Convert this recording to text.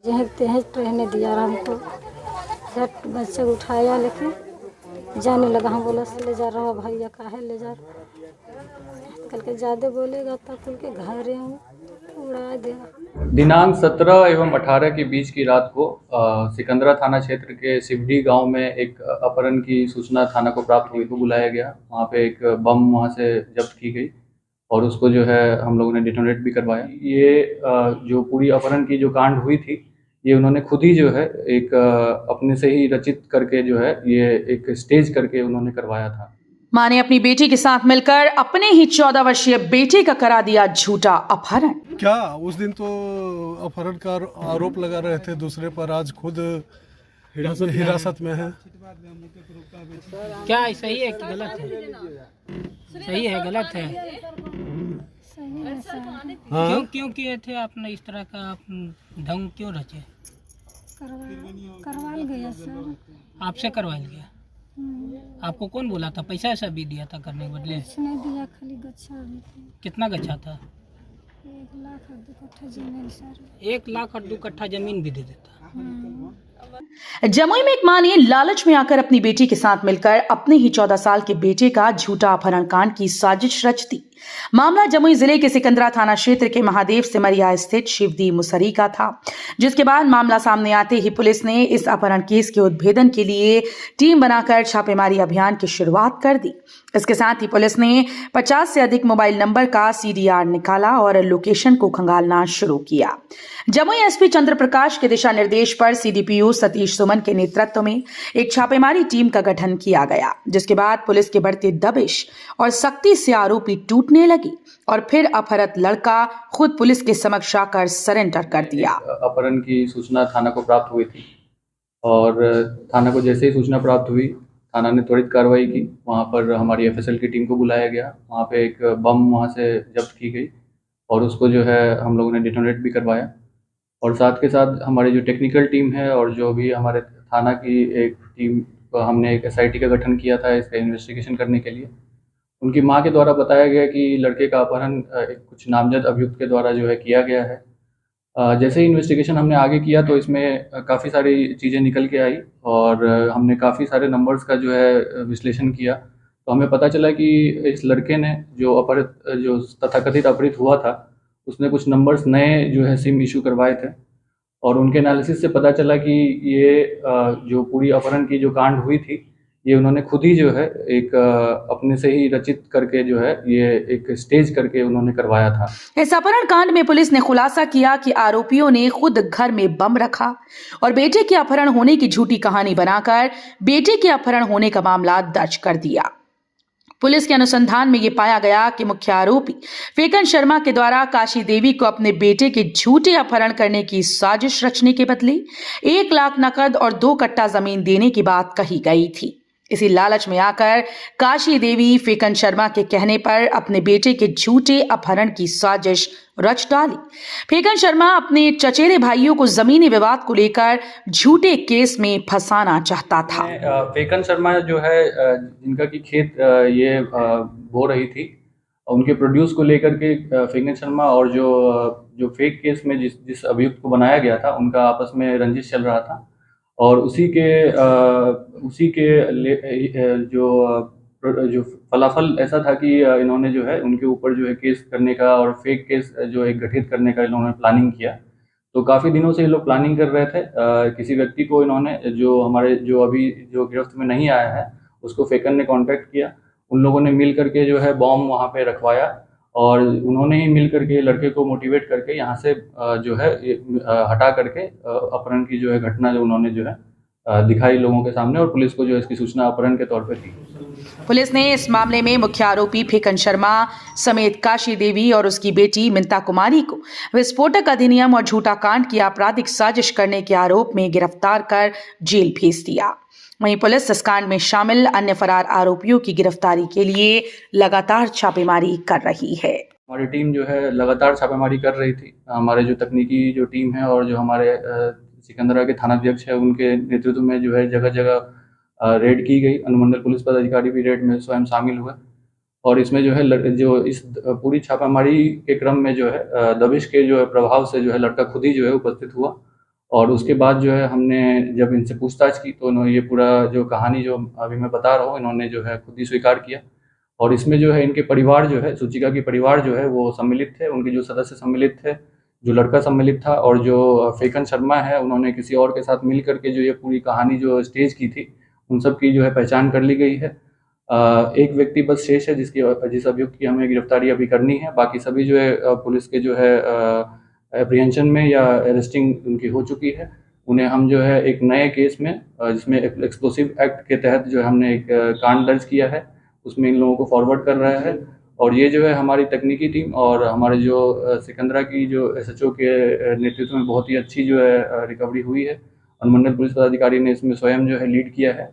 जहाँ तहाँ रहने दिया रहा हमको। झट बच्चे उठाया लेके जाने लगा। हम बोला से ले जा रहा हूँ भैया, काहे ले जा रहा। कल के ज़्यादा बोलेगा तब खुल के घर उड़ा देगा। दिनांक 17 एवं 18 के बीच की रात को सिकंदरा थाना क्षेत्र के सिवडी गांव में एक अपहरण की सूचना थाना को प्राप्त हुई, तो बुलाया गया। वहां पे एक बम वहां से जब्त की गई और उसको जो है हम लोगों ने डिटोनेट भी करवाया। ये जो पूरी अपहरण की जो कांड हुई थी, ये उन्होंने खुद ही जो है एक अपने से ही रचित करके जो है ये एक स्टेज करके उन्होंने करवाया था। मां ने अपनी बेटी के साथ मिलकर अपने ही 14 वर्षीय बेटे का करा दिया झूठा अपहरण। क्या उस दिन तो अपहरण का आरोप लगा रहे थे दूसरे पर, आज खुद हिरासत में है। क्या सही है कि गलत है? सही है, गलत है? हाँ? क्यों किए थे आपने इस तरह का ढंग क्यों रचे? करवा गया सर। आपसे करवाया गया? आपको कौन बोला था? पैसा ऐसा भी दिया था करने के बदले? कुछ नहीं दिया, खाली गच्छा। कितना गच्छा था? 1 लाख और 2 कट्ठा जमीन सर। 1 लाख और 2 कट्ठा जमीन भी दे देता। जमुई में एक मां ने लालच में आकर अपनी बेटी के साथ मिलकर अपने ही 14 साल के बेटे का झूठा अपहरण कांड की साजिश रच दी। मामला जमुई जिले के सिकंदरा थाना क्षेत्र के महादेव सिमरिया स्थित शिवदी मुसरी का था, जिसके बाद मामला सामने आते ही पुलिस ने इस अपहरण केस के उद्भेदन के लिए टीम बनाकर छापेमारी अभियान की शुरुआत कर दी। इसके साथ ही पुलिस ने 50 से अधिक मोबाइल नंबर का CDR निकाला और लोकेशन को खंगालना शुरू किया। जमुई SP चंद्र प्रकाश के दिशा निर्देश पर CDPO सतीश सुमन के नेतृत्व में एक छापेमारी टीम का गठन किया गया, जिसके बाद पुलिस के बढ़ते दबिश और सख्ती से आरोपी टूटने लगी और फिर अपहृत लड़का खुद पुलिस के समक्ष आकर सरेंडर कर दिया। अपहरण की सूचना थाना को प्राप्त हुई थी और थाना को जैसे ही सूचना प्राप्त हुई, थाना ने त्वरित कार्रवाई की। वहाँ पर हमारी FSL की टीम को बुलाया गया। वहाँ पे एक बम वहाँ से जब्त की गई और उसको जो है हम लोगों ने डिटोनेट भी करवाया। और साथ के साथ हमारी जो टेक्निकल टीम है और जो भी हमारे थाना की एक टीम, हमने एक SIT का गठन किया था इसका इन्वेस्टिगेशन करने के लिए। उनकी मां के द्वारा बताया गया कि लड़के का अपहरण कुछ नामजद अभियुक्त के द्वारा जो है किया गया है। जैसे ही इन्वेस्टिगेशन हमने आगे किया तो इसमें काफ़ी सारी चीज़ें निकल के आई और हमने काफ़ी सारे नंबर्स का जो है विश्लेषण किया, तो हमें पता चला कि इस लड़के ने जो तथाकथित अपहृत हुआ था, उसने कुछ नंबर्स नए जो है सिम इशू करवाए थे और उनके एनालिसिस से पता चला कि ये जो पूरी अपहरण की जो कांड हुई थी, ये उन्होंने खुद ही जो है एक अपने से ही रचित करके जो है ये एक स्टेज करके उन्होंने करवाया था। इस अपहरण कांड में पुलिस ने खुलासा किया कि आरोपियों ने खुद घर में बम रखा और बेटे के अपहरण होने की झूठी कहानी बनाकर बेटे के अपहरण होने का मामला दर्ज कर दिया। पुलिस के अनुसंधान में यह पाया गया कि मुख्य आरोपी फेकन शर्मा के द्वारा काशी देवी को अपने बेटे के झूठे अपहरण करने की साजिश रचने के बदले 1 लाख नकद और 2 कट्टा जमीन देने की बात कही गई थी। इसी लालच में आकर काशी देवी फेकन शर्मा के कहने पर अपने बेटे के झूठे अपहरण की साजिश रच डाली। फेकन शर्मा अपने चचेरे भाइयों को जमीनी विवाद को लेकर झूठे केस में फंसाना चाहता था। फेकन शर्मा जो है जिनका की खेत ये बो रही थी, उनके प्रोड्यूस को लेकर के फेकन शर्मा और जो फेक केस में जिस अभियुक्त को बनाया गया था, उनका आपस में रंजिश चल रहा था और उसी के जो फलाफल ऐसा था कि इन्होंने जो है उनके ऊपर जो है केस करने का और फेक केस जो एक गठित करने का इन्होंने प्लानिंग किया। तो काफ़ी दिनों से ये लोग प्लानिंग कर रहे थे। किसी व्यक्ति को इन्होंने जो अभी गिरफ्त में नहीं आया है, उसको फेकन ने कांटेक्ट किया। उन लोगों ने मिल करके जो है बॉम्ब वहाँ पे रखवाया और उन्होंने ही मिल करके लड़के को मोटिवेट करके यहाँ से जो है हटा करके अपहरण की जो है घटना जो उन्होंने जो है दिखाई लोगों के सामने और पुलिस को जो इसकी सूचना अपहरण के तौर पे दी। पुलिस ने इस मामले में मुख्य आरोपी फेकन शर्मा समेत काशी देवी और उसकी बेटी मिंता कुमारी को विस्फोटक अधिनियम और झूठा कांड की आपराधिक साजिश करने के आरोप में गिरफ्तार कर जेल भेज दिया। वहीं पुलिस इस कांड में शामिल अन्य फरार आरोपियों की गिरफ्तारी के लिए लगातार छापेमारी कर रही है। हमारी टीम जो है लगातार छापेमारी कर रही थी। हमारे जो तकनीकी जो टीम है और जो हमारे सिकंदरा के थानाध्यक्ष है, उनके नेतृत्व में जो है जगह जगह रेड की गई। अनुमंडल पुलिस पदाधिकारी भी रेड में स्वयं शामिल हुए और इसमें जो है जो इस पूरी छापामारी के क्रम में जो है दबिश के जो है प्रभाव से जो है लड़का खुद ही जो है उपस्थित हुआ और उसके बाद जो है हमने जब इनसे पूछताछ की तो इन्होंने ये पूरा जो कहानी जो अभी मैं बता रहा हूँ इन्होंने जो है खुद ही स्वीकार किया। और इसमें जो है इनके परिवार जो है, सूचिका के परिवार जो है वो सम्मिलित थे, उनके जो सदस्य सम्मिलित थे, जो लड़का सम्मिलित था और जो फेकन शर्मा है उन्होंने किसी और के साथ मिल करके जो ये पूरी कहानी जो स्टेज की थी, उन सब की जो है पहचान कर ली गई है। एक व्यक्ति बस शेष है जिस अभियुक्त की हमें गिरफ्तारी अभी करनी है। बाकी सभी जो है पुलिस के जो है एप्रीहेंशन में या अरेस्टिंग उनकी हो चुकी है। उन्हें हम जो है एक नए केस में जिसमें एक्सप्लोसिव एक्ट के तहत जो है हमने एक कांड दर्ज किया है, उसमें इन लोगों को फॉरवर्ड कर रहा है। और ये जो है हमारी तकनीकी टीम और हमारे जो सिकंदरा की जो एसएचओ के नेतृत्व में बहुत ही अच्छी जो है रिकवरी हुई है। अनुमंडल पुलिस पदाधिकारी ने इसमें स्वयं जो है लीड किया है